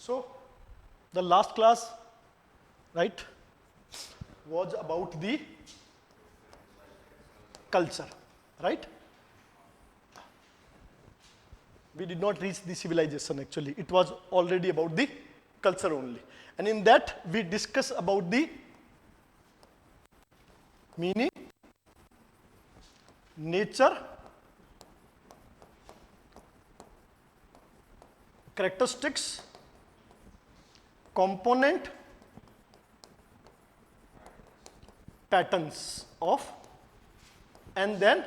So the last class, right, was about the culture, right? We did not reach the civilization actually. It was already about the culture only. And in that we discuss about the meaning, nature, characteristics, component, patterns of, and then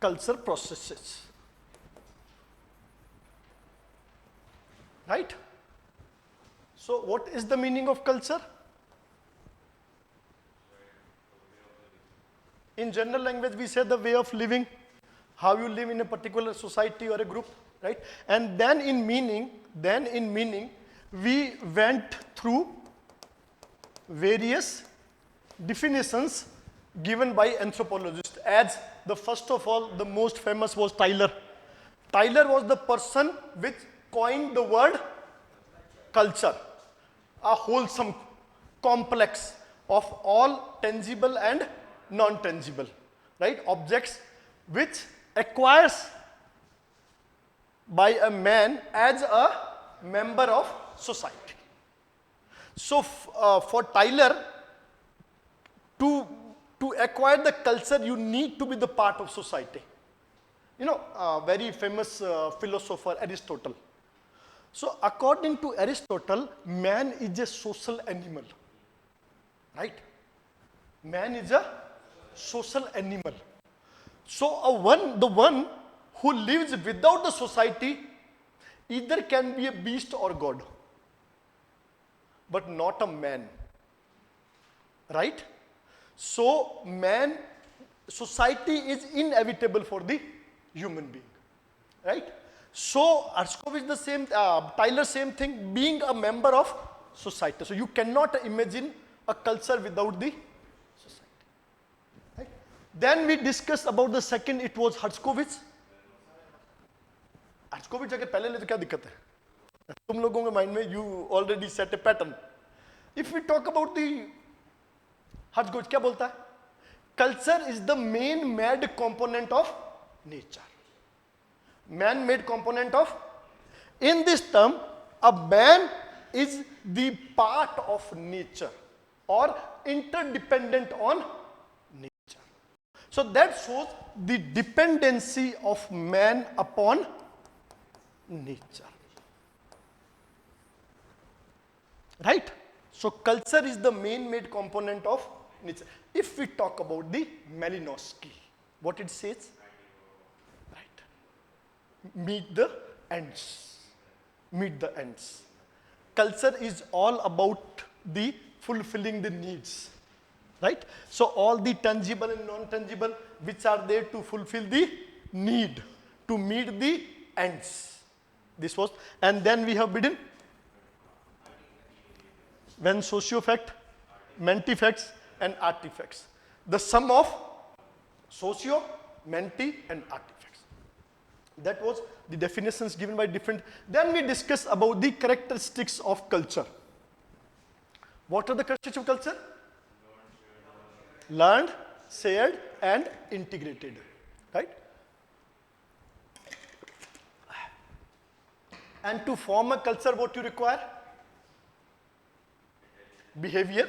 culture processes. Right? So what is the meaning of culture? In general language, we say the way of living, how you live in a particular society or a group, right? And then in meaning, we went through various definitions given by anthropologists. As the first of all, the most famous was Tyler. Tyler was the person which coined the word culture, a wholesome complex of all tangible and non-tangible, right? Objects which acquires by a man as a member of society. So for Tyler, to acquire the culture, you need to be the part of society. You know, very famous philosopher Aristotle. So according to Aristotle, man is a social animal, right? Man is a social animal. So the one who lives without the society either can be a beast or God, but not a man, right? So society is inevitable for the human being, right? So Herskovich the same, Tyler same thing, being a member of society. So you cannot imagine a culture without the society, right? Then we discussed about the second, it was Herskovich. Herskovich अगर पहले ले तो क्या दिक्कत है? तुम लोगों के माइंड में you already set a pattern. If we talk about the Herskovich, क्या बोलता है? Culture is the main made component of nature. Man-made component of, in this term, a man is the part of nature or interdependent on nature. So that shows the dependency of man upon nature. Right? So culture is the main made component of nature. If we talk about the Malinowski, what it says? Meet the ends. Meet the ends. Culture is all about the fulfilling the needs, right? So all the tangible and non-tangible which are there to fulfill the need, to meet the ends. This was, and then we have bidden when socio-fact, menti-facts and artifacts. The sum of socio, menti and artifacts. That was the definitions given by different. Then we discuss about the characteristics of culture. What are the characteristics of culture? Learned, shared, and integrated. Right? And to form a culture, what you require? Behavior,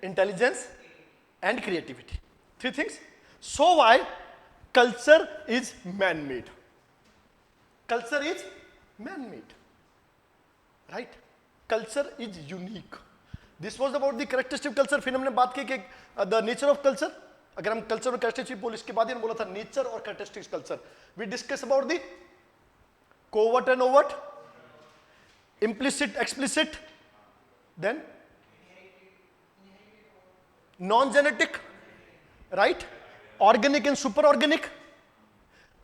intelligence, and creativity. Three things. So why culture is man-made? Culture is man-made, right? Culture is unique. This was about the characteristic of culture. फिर हमने बात की कि the nature of culture. अगर हम culture और characteristic बोले, इसके बाद ही हमने बोला था nature और characteristics culture. We discuss about the covert and overt, implicit, explicit, then non-genetic, right? Organic and superorganic,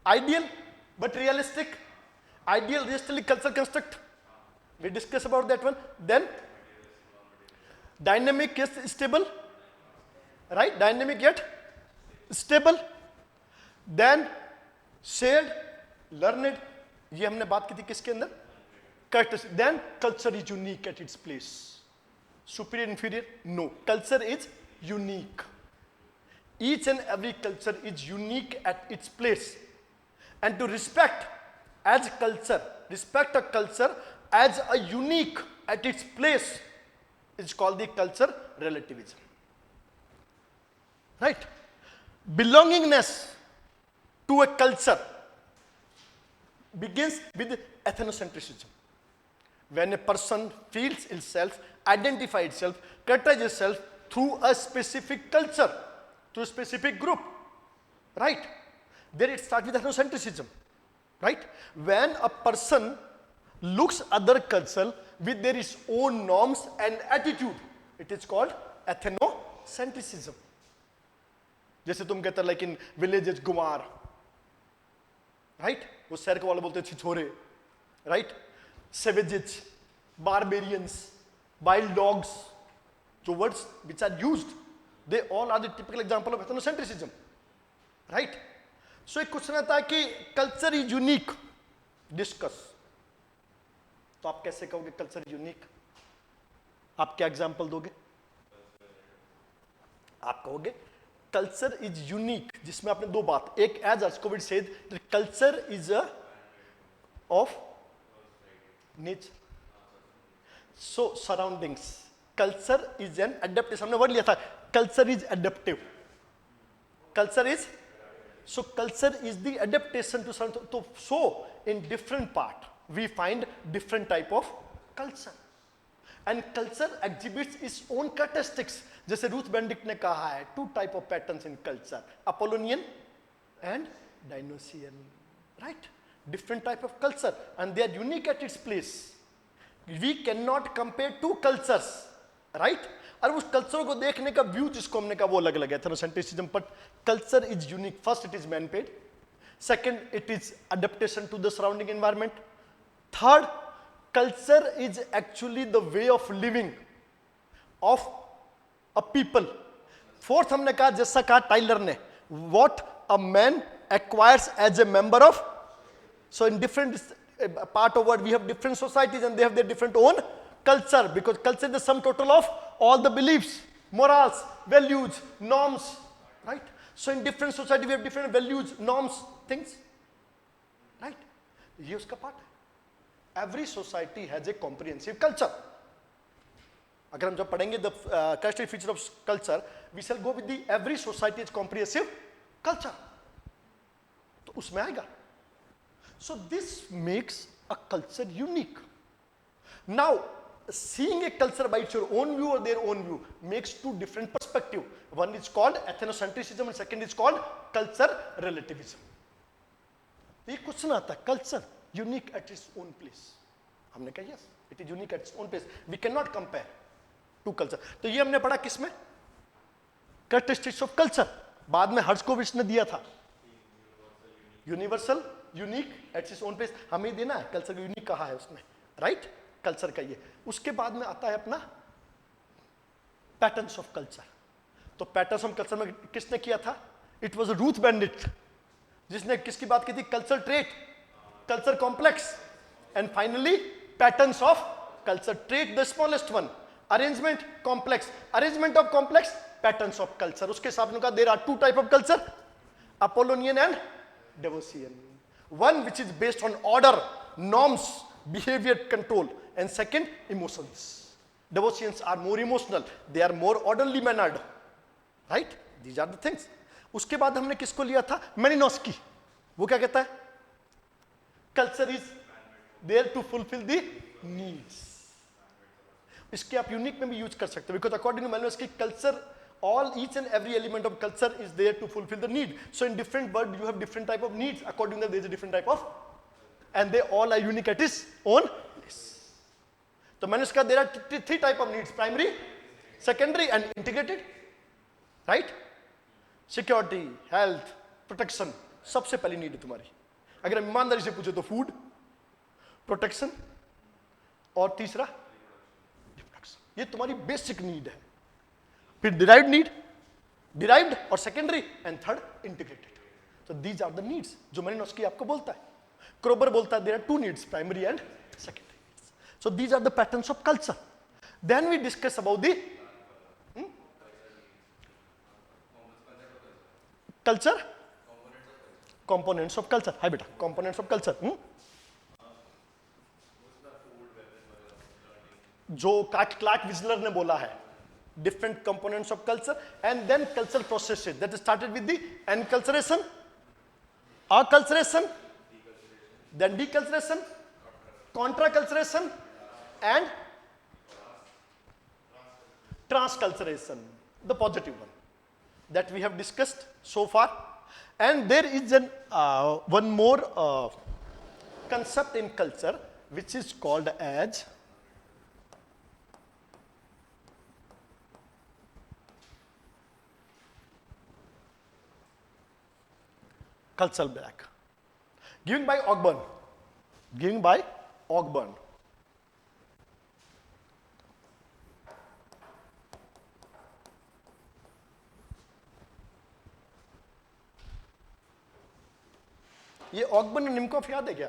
ideal but realistic. Ideal, realistic cultural construct. We discuss about that one. Then dynamic yet stable, right? Dynamic yet stable. Then shared, learned. ये हमने बात की थी किसके अंदर? characteristic. Then culture is unique at its place. Superior, inferior? No. Culture is unique. Each and every culture is unique at its place. And to respect as culture, respect a culture as a unique at its place is called the culture relativism. Right? Belongingness to a culture begins with ethnocentrism. When a person feels itself, identifies itself, characterizes itself through a specific culture, through a specific group, right? There it starts with ethnocentrism, right? When a person looks other culture with their its own norms and attitude, it is called ethnocentrism. जैसे तुम कहते like in villages गुमार, right? वो शहर के वाले बोलते हैं छिछोरे, right? Savages, barbarians, wild dogs, the words which are used, they all are the typical example of ethnocentrism, right? So एक क्वेश्चन आता है कि culture is unique, discuss. तो आप कैसे कहोगे culture is unique? आप क्या example दोगे? आप कहोगे culture is unique, जिसमें आपने दो बात, एक as Archkovic said that culture is a of nature. So surroundings. Culture is an adaptation. हमने वर्ड लिया था. Culture is adaptive. Culture is, so culture is the adaptation to something. So in different part we find different type of culture. And culture exhibits its own characteristics. जैसे Ruth Benedict ने कहा है, two type of patterns in culture, Apollonian and Dionysian, right? Different type of culture and they are unique at its place. We cannot compare two cultures, right? और उस culture को देखने का view जिसको हमने कहा वो अलग अलग है, ethnocentrism, but culture is unique. First it is man-made, second it is adaptation to the surrounding environment, third culture is actually the way of living of a people, fourth हमने कहा जैसा कहा टाइलर ने, what a man acquires as a member of. So in different part of world we have different societies and they have their different own culture, because culture is the sum total of all the beliefs, morals, values, norms, right? So in different society we have different values, norms, things, right? ये उसका part है. Every society has a comprehensive culture. अगर हम जब पढ़ेंगे the characteristic feature of culture, we shall go with the every society has comprehensive culture. तो उसमें आएगा. So this makes a culture unique. Now, seeing a culture by your own view or their own view makes two different perspectives. One is called ethnocentrism and second is called culture relativism. एक question आता है, culture unique at its own place. हमने कहा yes, it is unique at its own place. We cannot compare two culture. तो ये हमने पढ़ा किसमें? Characteristics of culture. बाद में हर्ट्ज़कोविच ने दिया था. Universal, unique at its own place. हमें देना है कल्चर को यूनिक कहा है उसने, राइट? कल्चर का ये. उसके बाद में आता है अपना पैटर्न्स ऑफ कल्चर. तो पैटर्न्स ऑफ कल्चर में किसने किया था? इट वाज रूथ बेंडिक्ट, जिसने किसकी बात की थी? Culture trait, culture complex and finally patterns of culture trait the smallest one, arrangement complex, arrangement of complex, patterns of culture. उसके हिसाब से कहा there are two type of culture, Apollonian and Devotion. One which is based on order, norms, behavior control, and second emotions. Devotions are more emotional, they are more orderly mannered, right? These are the things. उसके बाद हमने किसको लिया था? Malinowski. वो क्या कहता है? Culture is there to fulfill the needs. इसके आप यूनिक में भी यूज कर सकते हो, because according to Malinowski, culture, all each and every element of culture is there to fulfill the need. So in different world you have different type of needs, according to that there is a different type of, and they all are unique at its own place. So Malinowski, there are three type of needs: primary, secondary and integrated, right? Security, health, protection. सबसे पहली need है तुम्हारी. अगर हम ईमानदारी से पूछे तो फूड, प्रोटेक्शन और तीसरा रिप्रोडक्शन. ये तुम्हारी बेसिक नीड है. फिर डिराइव्ड नीड, डिराइव्ड और सेकेंडरी एंड थर्ड इंटीग्रेटेड. तो दीज आर द नीड्स जो मेलिनोस्की आपको बोलता है. क्रोबर बोलता है there are two needs, primary and secondary needs. So these are the patterns of culture. Then we discuss about the culture, components of culture. Hi beta, components of culture. जो Clark विजलर ने बोला है, different components of culture, and then cultural processes that started with the enculturation, acculturation, then deculturation, contraculturation, and transculturation, the positive one that we have discussed so far. And there is one more concept in culture which is called as cultural lag, given by Ogburn. Given by Ogburn. ये Ogburn and निमकॉफ याद है क्या?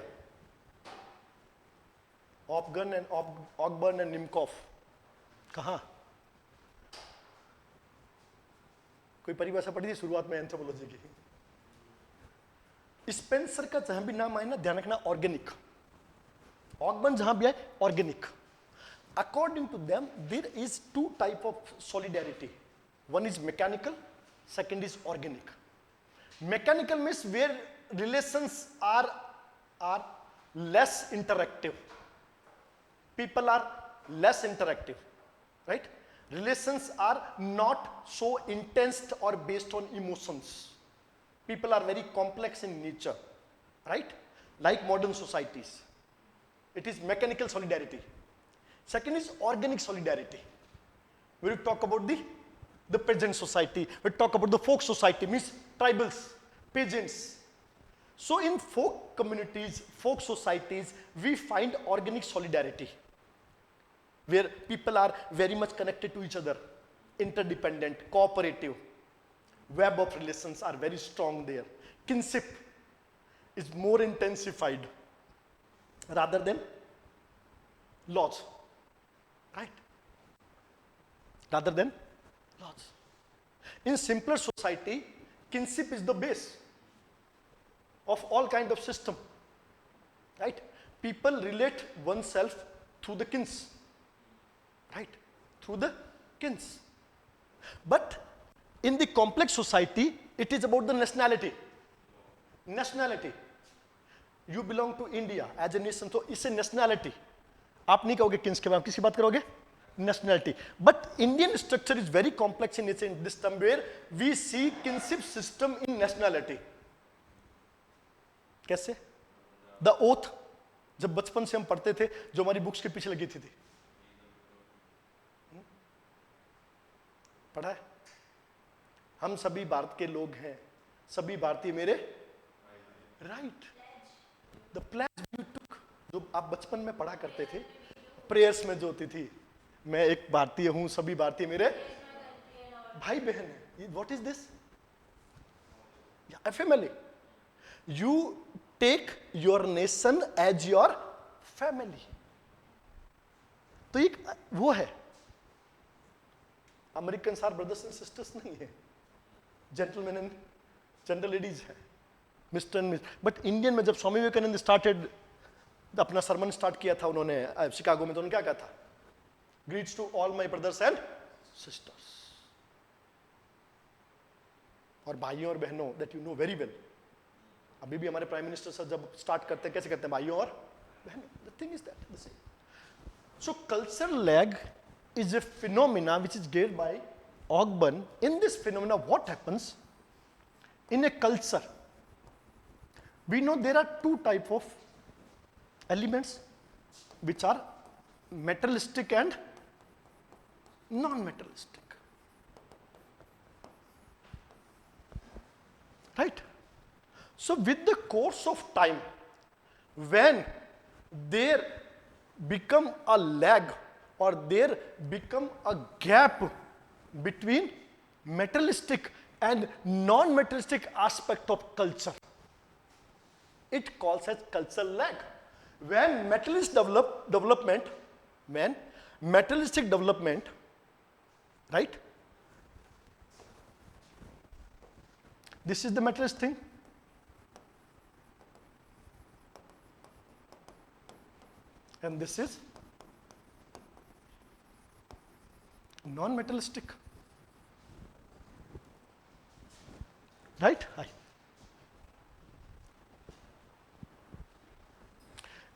Ogburn and निमकॉफ कहाँ? कोई परिभाषा पढ़ी थी शुरुआत में एंथ्रोपोलॉजी की? स्पेंसर का जहां भी नाम आए ना ध्यान रखना ऑर्गेनिक. ऑगबर्न जहां भी आए organic. According to them there is two type of solidarity. One is mechanical, second is organic. Mechanical means where relations are less interactive. People are less interactive, right? Relations are not so intense or based on emotions. People are very complex in nature, right? Like modern societies. It is mechanical solidarity. Second is organic solidarity. We will talk about the peasant society. We talk about the folk society, means tribals, peasants. So in folk communities, folk societies, we find organic solidarity, where people are very much connected to each other, interdependent, cooperative. Web of relations are very strong there. Kinship is more intensified rather than laws, right? Rather than laws. In simpler society, kinship is the base of all kind of system, right? People relate oneself through the kins, right? Through the kins. But in the complex society, it is about the nationality. Nationality. You belong to India as a nation, so it's a nationality. आप नहीं कहोगे kins के बारे में, किसकी बात करोगे? Nationality. But Indian structure is very complex in nature in this term where we see kinship system in nationality. कैसे? द ओथ, जब बचपन से हम पढ़ते थे, जो हमारी बुक्स के पीछे लगी थी पढ़ा है? हम सभी भारत के लोग हैं, सभी भारतीय मेरे, right? The pledge you took, जो आप बचपन में पढ़ा करते थे, प्रेयर्स में जो होती थी, मैं एक भारतीय हूं, सभी भारतीय मेरे भाई बहन हैं. What is this? Family. You take your nation as your family. तो एक वो है. American are brothers and sisters नहीं है, जेंटलमैन एंड जेंटल लेडीज है, mister and miss. But Indian में जब स्वामी विवेकानंद स्टार्टेड अपना सरमन स्टार्ट किया था उन्होंने शिकागो में, तो उन्होंने क्या कहा था? Greets to all my brothers and sisters. और भाइयों और बहनों, that you know very well. अभी भी हमारे प्राइम मिनिस्टर सर जब स्टार्ट करते हैं कैसे कहते हैं? भाइयों और बहनों. The thing is that the same. So cultural lag is a phenomena which is given by Ogburn. In this phenomena, what happens in a culture? We know there are two types of elements which are materialistic and non-materialistic. Right? So with the course of time, when there become a lag or there become a gap between materialistic and non-materialistic aspect of culture, it calls as cultural lag. When materialist development, when materialistic development, right? This is the materialist thing. And this is non-materialistic. Right? Hi.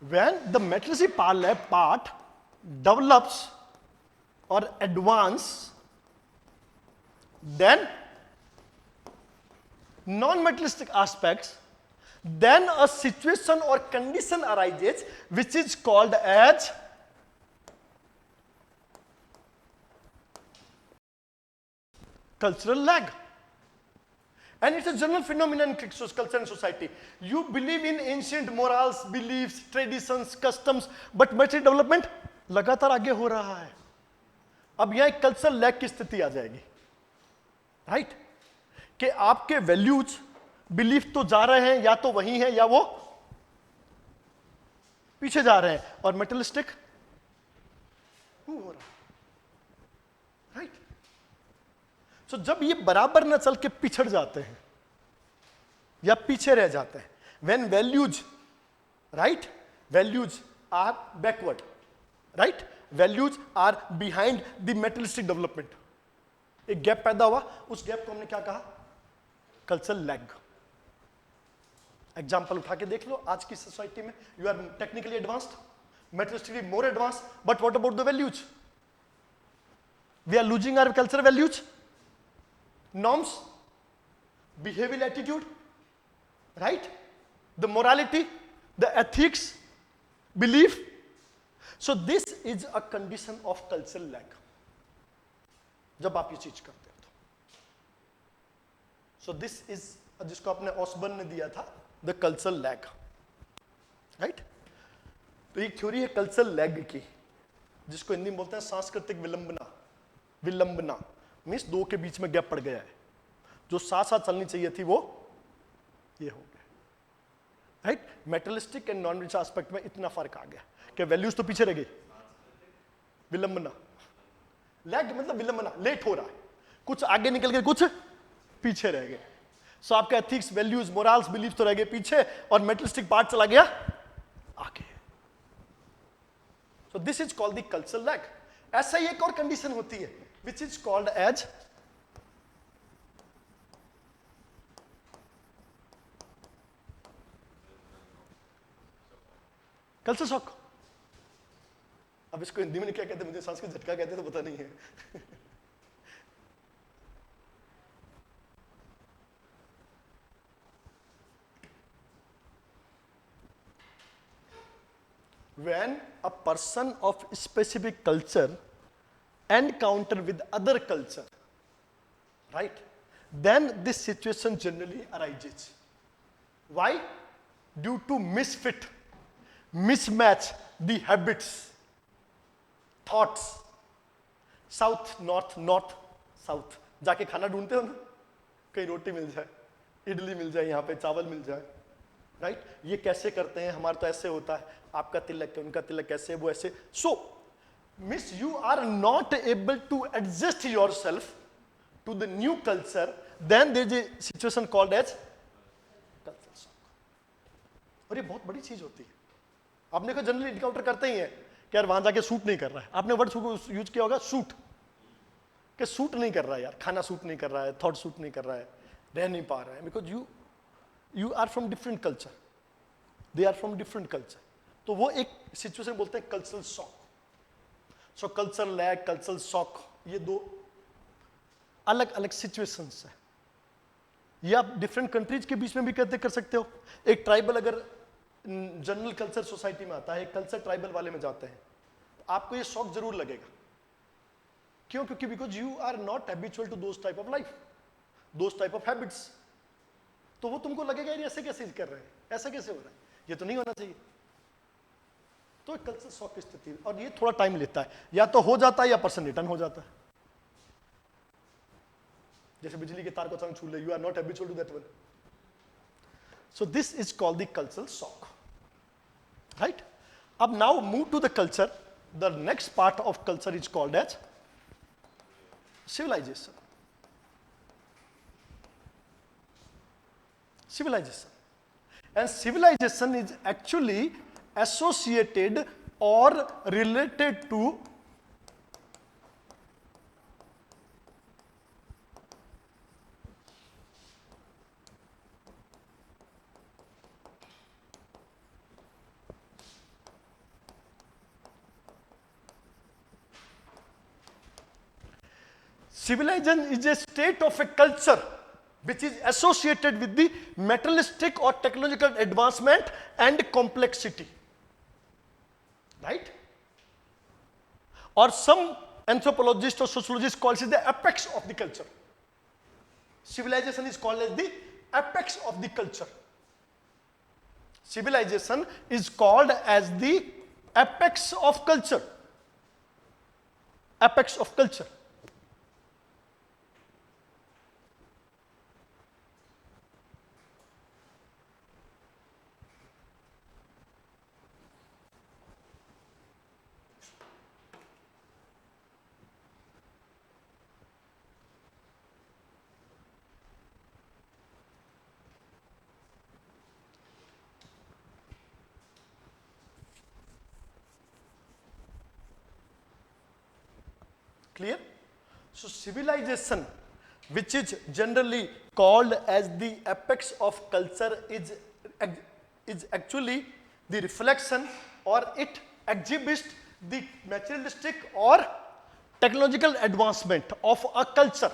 When the materialistic part develops or advance, then non-materialistic aspects, then a situation or condition arises which is called as cultural lag. And it's a general phenomenon in culture and society. You believe in ancient morals, beliefs, traditions, customs, but material development लगातार आगे हो रहा है. अब यहां एक cultural lag की स्थिति आ जाएगी, राइट? कि आपके वैल्यूज, बिलीफ तो जा रहे हैं, या तो वही है या वो पीछे जा रहे हैं, और मेटलिस्टिक हो रहा है, राइट? सो जब ये बराबर न चल के पिछड़ जाते हैं या पीछे रह जाते हैं, when values, right, values are backward, right, values are behind the materialistic development, एक गैप पैदा हुआ, उस गैप को हमने क्या कहा? Cultural lag. एग्जाम्पल उठा के देख लो आज की सोसाइटी में. You are technically advanced, materialistically more advanced, but what about the values? We are losing our cultural values, norms, behavioral attitude, right? The morality, the ethics, belief. So this is a condition of cultural lag. जब आप ये चीज करते हो तो. So this is जिसको आपने Osborne ने दिया था, the cultural lag, right? तो एक थ्योरी है कल्चरल लैग की, जिसको हिंदी में बोलते हैं सांस्कृतिक विलंबना. विलंबना मीन्स दो के बीच में गैप पड़ गया है, जो साथ साथ चलनी चाहिए थी वो ये हो गया, right? मेटलिस्टिक and non rich aspect में इतना फर्क आ गया कि वैल्यूज तो पीछे रह गई. विलंबना, लैग मतलब विलंबना, लेट हो रहा है, कुछ आगे निकल गए, कुछ पीछे रह गए. सो आपके एथिक्स, वैल्यूज, मोरल्स, बिलीफ तो रह गए पीछे, और मेटलिस्टिक पार्ट चला गया आगे. सो this is called the cultural lag. ऐसा ही एक और कंडीशन होती है which is called as culture shock. अब इसको हिंदी में क्या कहते हैं, मुझे संस्कृत झटका कहते हैं तो पता नहीं है. When a person of specific culture encounter with other culture, right, then this situation generally arises. Why? Due to misfit, mismatch the habits, thoughts. South north, north south जाके खाना ढूंढते हो ना, कहीं रोटी मिल जाए, इडली मिल जाए, यहाँ पे चावल मिल जाए, राइट? ये कैसे करते हैं, हमारा तो ऐसे होता है, आपका तिलक है, उनका तिलक कैसे, वो ऐसे. सो means you are not able to adjust yourself to the new culture, then there is a situation called as cultural shock. और ये बहुत बड़ी चीज होती है. आपने को जनरली इनकाउंटर करते ही है कि यार वहां जाके सूट नहीं कर रहा है. आपने वर्ड यूज किया होगा सूट, कि सूट नहीं कर रहा है यार, खाना सूट नहीं कर रहा है, थॉट सूट नहीं कर रहा है, रह नहीं पा रहा है, because you are from different culture, they are from different culture. तो वो एक सिचुएशन बोलते हैं cultural shock. So cultural lag, cultural shock, ये दो अलग अलग सिचुएशंस है. ये आप डिफरेंट कंट्रीज के बीच में भी कहते कर सकते हो. एक ट्राइबल अगर जनरल कल्चर सोसाइटी में आता है, एक कल्चर ट्राइबल वाले में जाते हैं, तो आपको ये शॉक जरूर लगेगा. क्यों? क्योंकि because you are not habitual to those type of life, those type of habits. तो वो तुमको लगेगा यार ऐसे कैसे कर रहे हैं, ऐसा कैसे हो रहा है, ये तो नहीं होना चाहिए. तो एक कल्चर शॉक की स्थिति, और ये थोड़ा टाइम लेता है, या तो हो जाता है या पर्सन रिटर्न हो जाता है. जैसे बिजली के तार को अचानक छू ले, you are not habitual to that one. So this is called the cultural shock, right? अब now move to the culture. The next part of culture is called as civilization. Civilization. And civilization is actually associated or related to civilization is a state of a culture which is associated with the materialistic or technological advancement and complexity. Right? Or some anthropologists or sociologists call it the apex of the culture. Civilization is called as the apex of the culture. Civilization is called as the apex of culture. Apex of culture. Clear? So civilization, which is generally called as the apex of culture, is actually the reflection, or it exhibits the materialistic or technological advancement of a culture.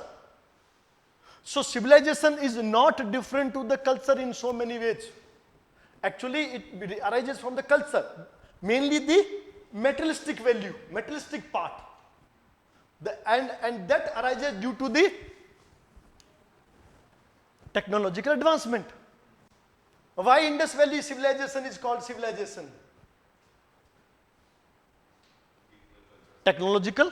So civilization is not different to the culture in so many ways. Actually, it arises from the culture, mainly the materialistic value, materialistic part. And that arises due to the technological advancement. Why Indus Valley civilization is called civilization? Technological,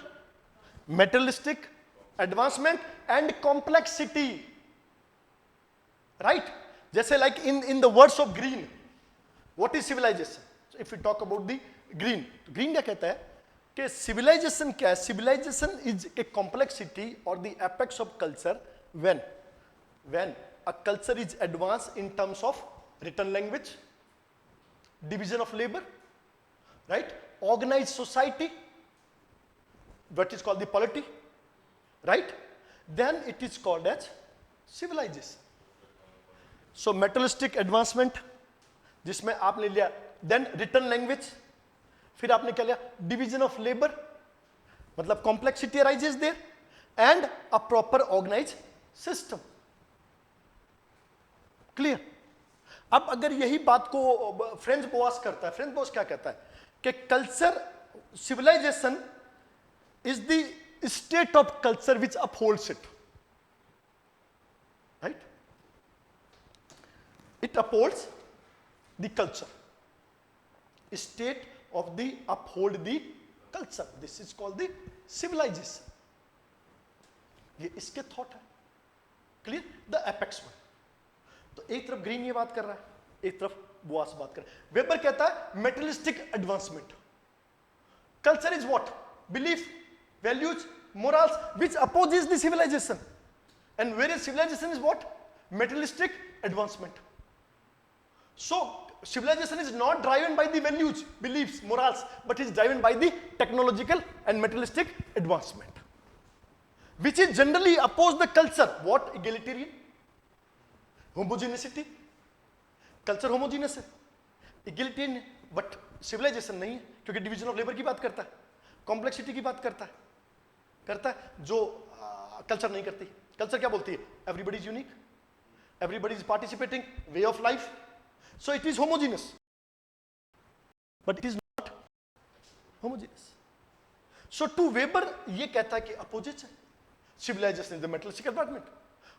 materialistic advancement and complexity. Right? Jैसे like in the words of Green, what is civilization? So if we talk about the Green, Green क्या कहता है कि civilization क्या है? Civilization is a complexity or the apex of culture when a culture is advanced in terms of written language, division of labor, right? Organized society, what is called the polity, right? Then it is called as civilization. So materialistic advancement, जिसमें आपने लिया, then written language, फिर आपने क्या लिया, division of labor, मतलब complexity arises there, and a proper organized system. Clear? अब अगर यही बात को फ्रेंच बोआस करता है, फ्रेंच बोआस क्या कहता है कि culture, civilization is the state of culture which upholds it. Right? It upholds the culture. State of the uphold the culture. This is called the civilization. ये इसके थॉट है. Clear? The apex one. तो एक तरफ green ये बात कर रहा है, एक तरफ बोआस बात कर रहा है. वेबर कहता है materialistic advancement. Culture is what? Belief, values, morals, which opposes the civilization. And whereas civilization is what? Materialistic advancement. So civilization is not driven by the values, beliefs, morals, but is driven by the technological and materialistic advancement, which is generally oppose the culture. What? Egalitarian, homogeneity. Culture homogeneous है, egalitarian है, but civilization नहीं है, क्योंकि division of labor की बात करता है, complexity की बात करता है जो कल्चर नहीं करती. कल्चर क्या बोलती है? Everybody is unique, everybody is participating, way of life. So it is homogeneous, but it is not homogeneous. So to Weber ये कहता है कि अपोजिट है. Civilisation is the materialistic environment.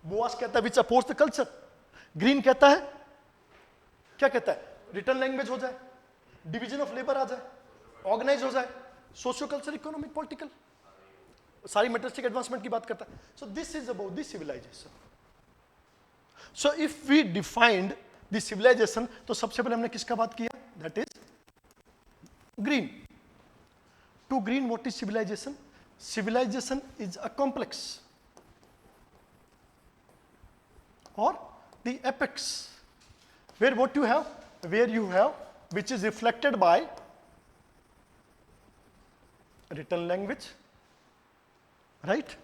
Boas कहता है which oppose the culture. Green कहता है, क्या कहता है? रिटर्न लैंग्वेज हो जाए, डिवीजन ऑफ लेबर आ जाए, ऑर्गेनाइज हो जाए, सोशियो कल्चर, इकोनॉमिक, पॉलिटिकल, सारी मेटलिस्टिक एडवांसमेंट की बात करता है. So this is about the civilization. So if we defined the civilization, तो सबसे पहले हमने किसका बात किया? That is Green. To green, what is civilization? Civilization is a complex or the apex, where what you have, which is reflected by written language, right?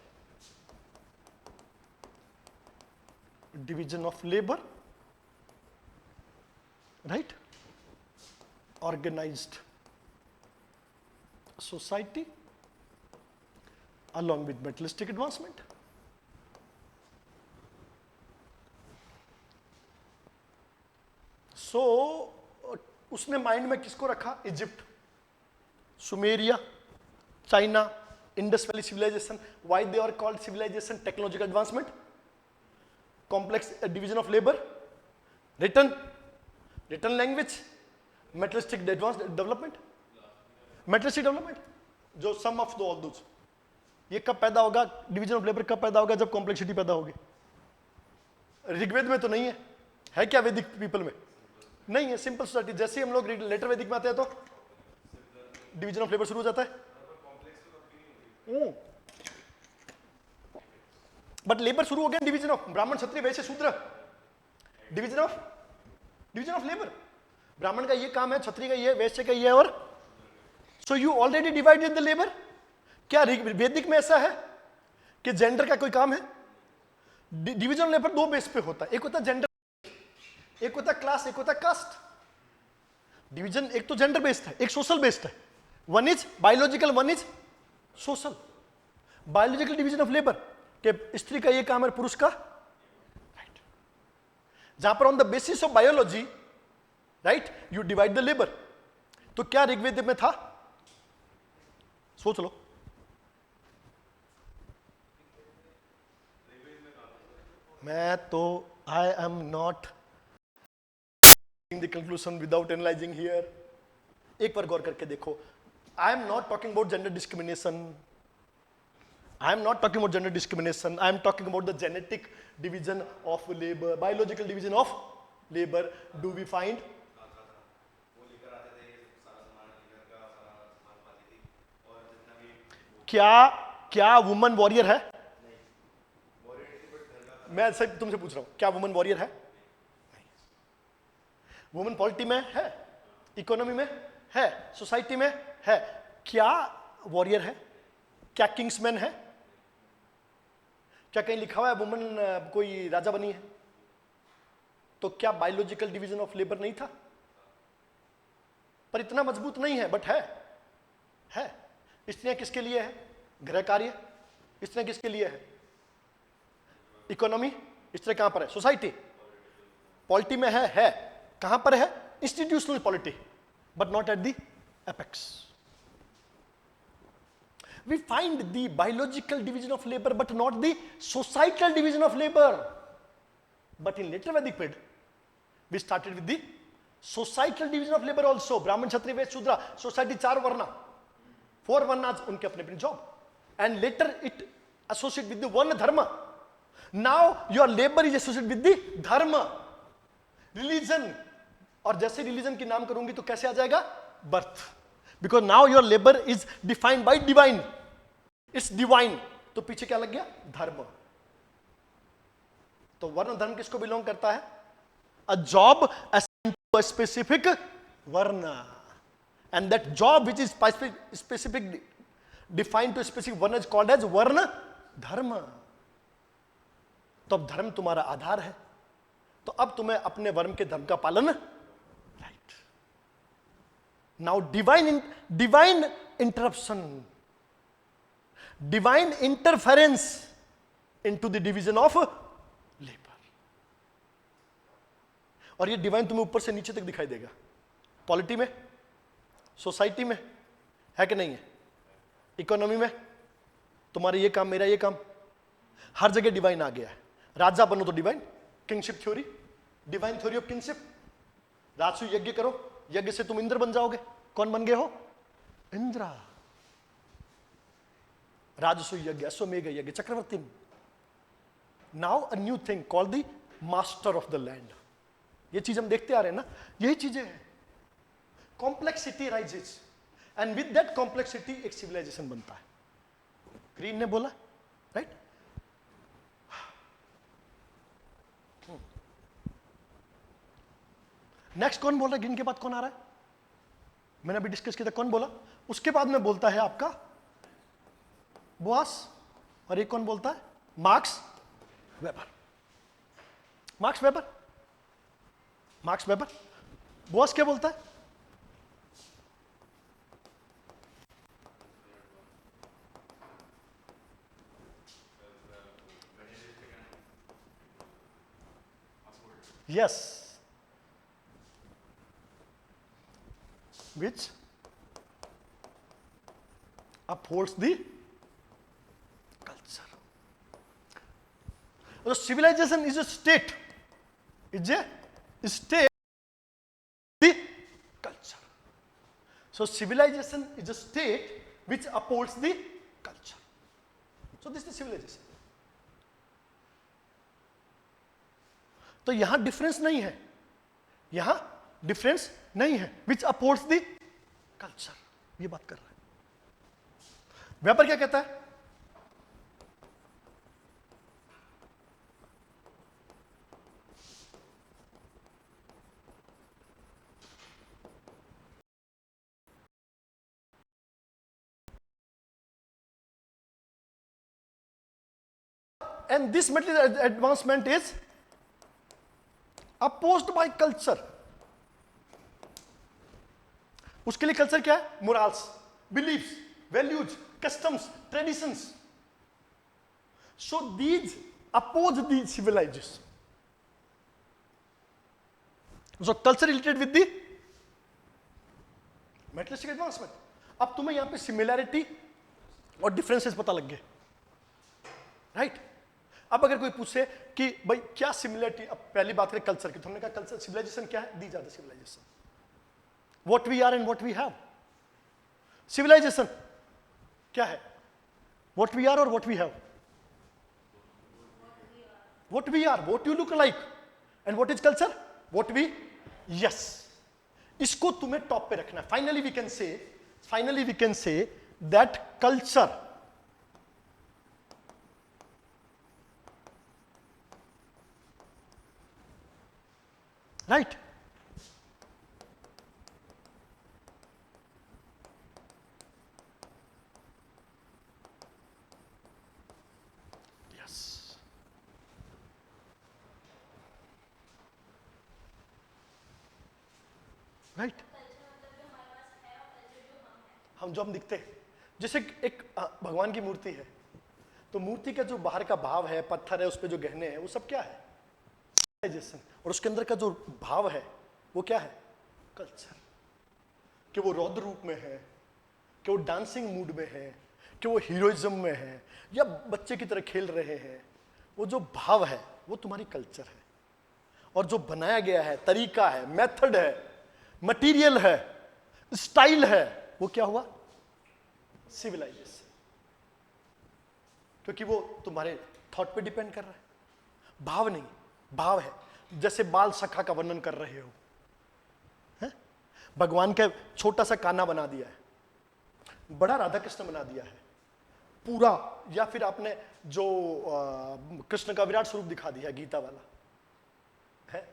Division of labor, right? Organized society along with materialistic advancement. So उसने mind में किसको रखा? Egypt, Sumeria, China, Indus valley civilization. Why they are called civilization? Technological advancement, complex division of labour, written language, materialistic development. Materialistic development जो sum of all those. ये कब पैदा होगा? Division of labour कब पैदा होगा? जब कॉम्प्लेक्सिटी पैदा होगी. ऋग्वेद में तो नहीं है क्या? वैदिक पीपल में नहीं है. Simple society. जैसे ही हम लोग लेटर वैदिक में आते हैं तो डिवीजन ऑफ लेबर शुरू हो जाता है. बट लेबर शुरू हो गया डिवीजन ऑफ ब्राह्मण, क्षत्रिय, वैश्य, शूद्र. Division of labour. ब्राह्मण का ये काम है, क्षत्रिय का ये, वैश्य का ये, और so you already divided the labour. क्या वैदिक में ऐसा है कि जेंडर का कोई काम है? डिवीजन ऑफ लेबर दो बेस पे होता है. एक होता है जेंडर, एक होता है क्लास, एक होता है कास्ट. डिवीजन एक तो जेंडर बेस्ड है, एक सोशल बेस्ड है. One is biological, one is social. Biological division of labour कि स्त्री का ये काम है, पुरुष का, राइट. जहां पर on the basis of biology, right, you divide the labour. तो क्या ऋग्वेद में था? सोच लो. मैं तो I am not the conclusion without analysing here. एक बार गौर करके देखो. I am not talking about gender discrimination. I am not talking about gender discrimination. I am talking about the genetic division of labor, biological division of labor. Do we find? क्या woman warrior है? मैं सिर्फ तुमसे पूछ रहा हूं, क्या woman warrior है? वुमन पॉलिटी में है, इकोनॉमी में है, सोसाइटी में है. क्या वॉरियर है? क्या किंग्समैन है? क्या कहीं लिखा हुआ है वुमन कोई राजा बनी है? तो क्या बायोलॉजिकल डिवीजन ऑफ लेबर नहीं था? पर इतना मजबूत नहीं है, बट है. स्त्रियां किसके लिए है? गृह कार्य. स्त्रियां किसके लिए है? इकोनॉमी. स्त्रियां कहां पर है? सोसाइटी. पॉलिटी में है. कहां पर है? Institutional polity, but not at the apex. We find the biological division of labor but not the societal division of labor. But in later Vedic period, we started with the societal division of labor also. Brahman, Kshatriya, Vaishya, Shudra. Society 4 varna. 4 varnas unke apne apne job. And later it associated with the one dharma. Now your labor is associated with the dharma. Religion. और जैसे religion की नाम करूंगी तो कैसे आ जाएगा? Birth. Because now your labor is defined by divine. It's divine. तो पीछे क्या लग गया? धर्म. तो वर्ण धर्म किसको बिलोंग करता है? A job assigned to a specific varna. And that job which is specific defined to a specific varna is called as varna dharma. तो अब धर्म तुम्हारा आधार है. तो अब तुम्हें अपने वर्ण के धर्म का पालन. Now divine interruption, divine interference into the division of labor. और ये डिवाइन तुम्हें ऊपर से नीचे तक दिखाई देगा. पॉलिटी में, सोसाइटी में है कि नहीं है? इकोनॉमी में तुम्हारा ये काम, मेरा ये काम, हर जगह डिवाइन आ गया है. राजा बनो तो divine, kingship theory, divine theory of kingship. राजसू यज्ञ करो, यज्ञ से तुम इंद्र बन जाओगे. कौन बन गए हो? इंद्र. राजसू यज्ञ, अश्वमेघ यज्ञ, चक्रवर्ती. Now a new thing called the master of the land. ये चीज हम देखते आ रहे हैं ना, यही चीजें हैं. Complexity rises. And with that complexity एक सिविलाइजेशन बनता है। ग्रीन ने बोला, राइट? नेक्स्ट कौन बोल रहा है? ग्रीन के बाद कौन आ रहा है? मैंने अभी डिस्कस किया था, कौन बोला? उसके बाद में बोलता है आपका बोआस, और एक कौन बोलता है? Marx Weber. Marx Weber, Marx Weber. Boas क्या बोलता है? Yes, which upholds the culture. So civilization is a state, the culture. So civilization is a state which upholds the culture. So this is the civilization. तो यहां difference नहीं है, यहां difference नहीं है, विच अपोर्ट्स द कल्चर, ये बात कर रहा है। व्यापार क्या कहता है? And this material advancement is opposed by culture. उसके लिए कल्चर क्या है? Morals, beliefs, values, customs, traditions. So these oppose the civilization. So culture related with the materialistic advancement. अब तुम्हें यहां पे सिमिलैरिटी और डिफरेंसेस पता लग गए, राइट? अब अगर कोई पूछे कि भाई क्या सिमिलरिटी, अब पहली बात करें कल्चर की, तो हमने कहा कल्चर, सिविलाइजेशन क्या है? These are the civilization, what we are and what we have. Civilization क्या है? What we are or what we have? What we are, what you look like, and what is culture? What we, yes. इसको तुम्हें top पे रखना है। Finally we can say that culture right? Right? हम जो हम दिखते हैं, जैसे एक भगवान की मूर्ति है, तो मूर्ति का जो बाहर का भाव है, पत्थर है, उस पे जो गहने हैं, वो सब क्या है? सिविलाइजेशन। और उसके अंदर का जो भाव है वो क्या है? कल्चर। कि वो रौद्र रूप में है, कि वो डांसिंग मूड में है, कि वो हीरोइज्म में है, या बच्चे की तरह खेल रहे हैं, वो जो भाव है वो तुम्हारी कल्चर है। और जो बनाया गया है, तरीका है, मेथड है, मटेरियल है, स्टाइल है, वो क्या हुआ? सिविलाइजेशन। क्योंकि वो तुम्हारे थॉट पे डिपेंड कर रहा है, भाव नहीं, भाव है। जैसे बाल सखा का वर्णन कर रहे हो, है? भगवान का छोटा सा कान्हा बना दिया है, बड़ा राधा कृष्ण बना दिया है पूरा, या फिर आपने जो कृष्ण का विराट स्वरूप दिखा दिया गीता वाला है।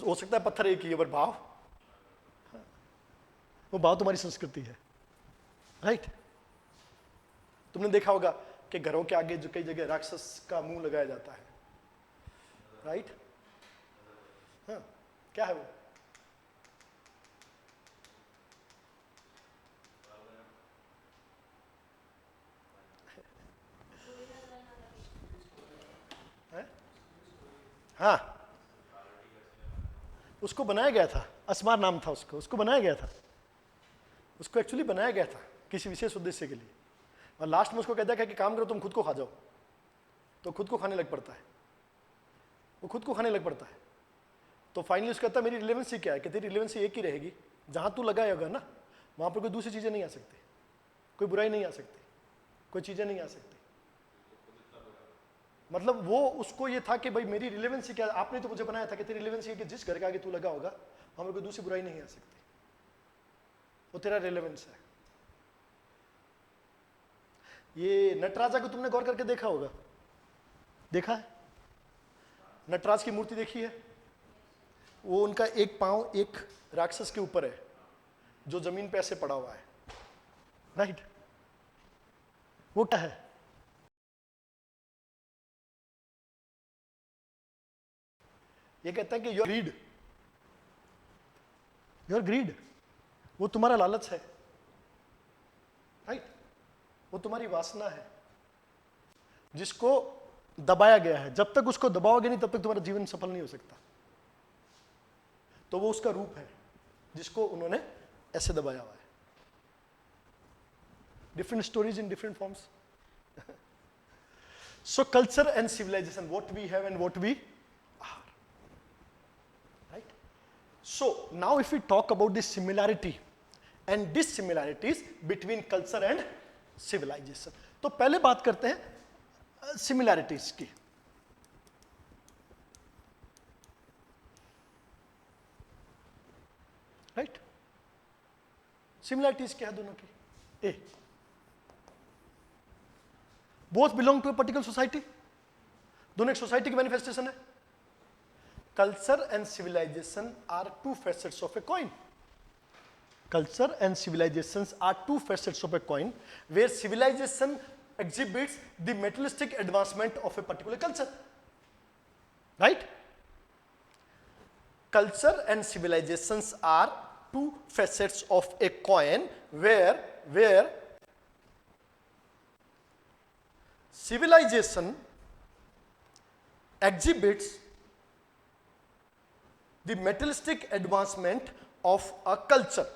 हो सकता है पत्थर एक ही है, पर भाव, वो भाव तुम्हारी संस्कृति है, राइट? तुमने देखा होगा कि घरों के आगे जो कई जगह राक्षस का मुंह लगाया जाता है, राइट? हाँ, क्या है वो? हाँ, उसको बनाया गया था, असमार नाम था उसको बनाया गया था, उसको एक्चुअली बनाया गया था किसी विशेष उद्देश्य के लिए, और लास्ट में उसको कहता है कि काम करो, तुम खुद को खा जाओ, तो खुद को खाने लग पड़ता है, वो खुद को खाने लग पड़ता है। तो फाइनली उसका कहता है मेरी रिलेवेंसी क्या है? कि तेरी रिलेवेंसी एक ही रहेगी, जहां तू लगाएगा ना वहां पर कोई दूसरी चीजें नहीं आ सकती, कोई बुराई नहीं आ सकती, कोई चीजें नहीं आ सकती। मतलब वो उसको ये था कि भाई मेरी रिलेवेंसी क्या, आपने तो मुझे बनाया था कि तेरी रिलेवेंसी है कि जिस घर के आगे तू लगा होगा वहां पर कोई दूसरी बुराई नहीं आ सकती, वो तेरा रेलेवेंस है। ये नटराजा को तुमने गौर करके देखा होगा, देखा है? नटराज की मूर्ति देखी है? वो उनका एक पांव एक राक्षस के ऊपर है जो जमीन पे ऐसे पड़ा हुआ है, राइट? वो क्या है? ये कहता है कि योर ग्रीड, वो तुम्हारा लालच है, राइट? वो तुम्हारी वासना है जिसको दबाया गया है। जब तक उसको दबाओगे नहीं तब तक तुम्हारा जीवन सफल नहीं हो सकता। तो वो उसका रूप है जिसको उन्होंने ऐसे दबाया हुआ है। Different stories in different forms. So culture and civilisation, what we have and what we are, right? So now if we talk about the similarity and dissimilarities between culture and civilisation, तो पहले बात करते हैं similarities की। Right? Similarities क्या है दोनों की? A, both belong to a particular society, दोनों एक सोसाइटी की मैनिफेस्टेशन है। Culture and civilisation are two facets of a coin. Culture and civilizations are two facets of a coin, where civilization exhibits the materialistic advancement of a particular culture. Right? Culture and civilizations are two facets of a coin, where civilization exhibits the materialistic advancement of a culture.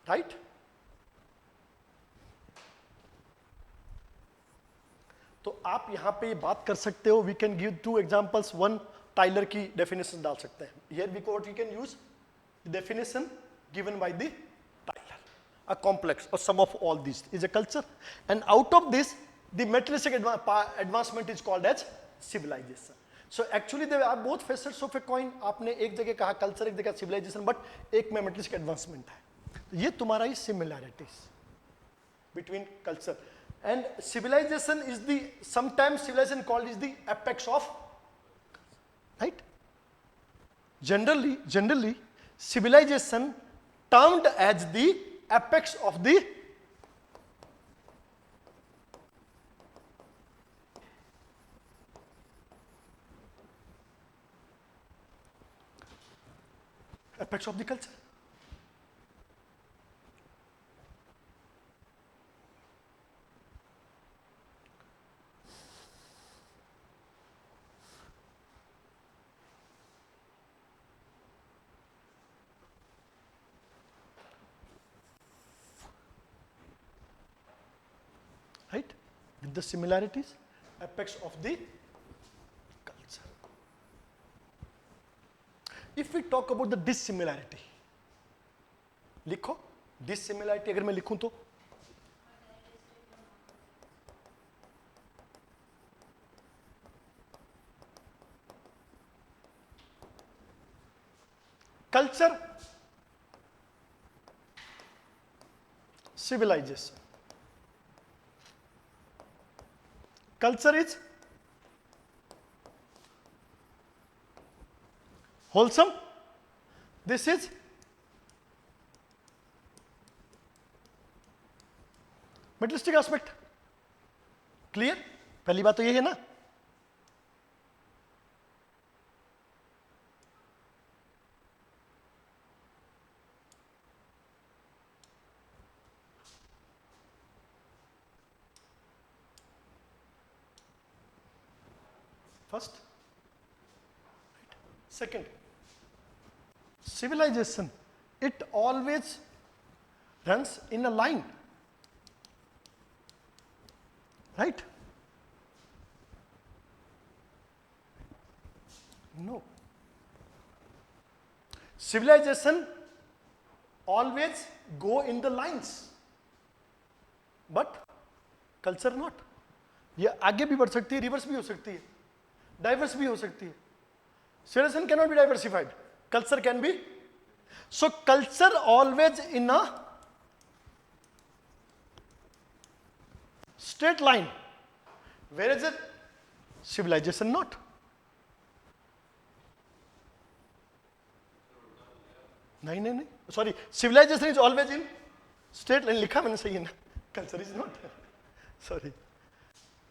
Right? तो आप यहां पे बात कर सकते हो, we can give two examples. One, Tylor की definition डाल सकते हैं। Here we can use definition given by the Tylor, a complex और sum of all this is a culture, and out of this the materialistic advancement is called as civilisation. So actually they are both facets of a coin. आपने एक जगह कहा culture, एक जगह civilisation, but एक में materialistic advancement है। ये तुम्हारा ही similarities between culture and civilisation is the, sometimes civilisation called is the apex of, right? Generally civilisation termed as the apex of the culture. Right? With the similarities, apex of the culture. If we talk about the dissimilarity, लिखो dissimilarity, अगर मैं लिखूं तो culture, civilization. Culture is wholesome. This is materialistic aspect. Clear? पहली बात तो ये है ना। First. Second, civilization, it always runs in a line, right? No. Civilization always go in the lines, but culture not. ये आगे भी बढ़ सकती है, रिवर्स भी हो सकती है, डाइवर्स भी हो सकती है. Civilization cannot be diversified. Culture can be. So culture always in a straight line. Where is it? Civilization not. नहीं, sorry, civilization is always in straight line. लिखा मैंने सही है ना, culture is not. Sorry.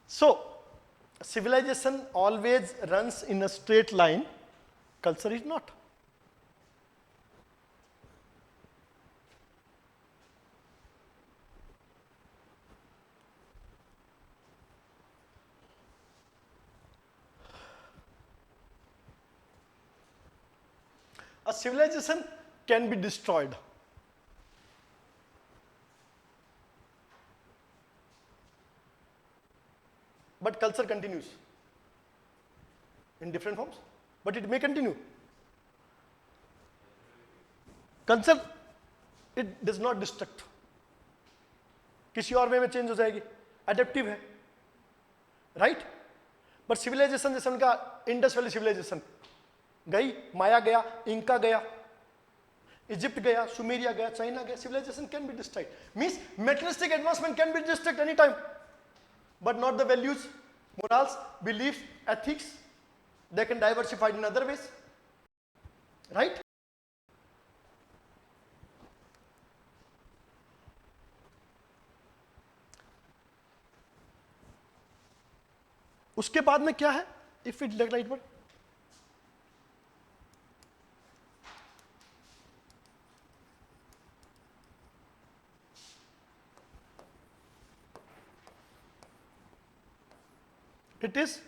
So civilization always runs in a straight line, culture is not. A civilization can be destroyed. But culture continues in different forms, but it may continue. Culture, it does not destruct. किसी और वे में change हो जाएगी, adaptive है, right? But civilisation जैसे उनका Indus valley civilisation गई, माया गया, इंका गया, इजिप्ट गया, सुमेरिया गया, चाइना गया, civilization can be destroyed. Means materialistic advancement can be destroyed any time, but not the values, morals, beliefs, ethics. They can diversify in other ways, right? उसके बाद में क्या है? If it like right one. It is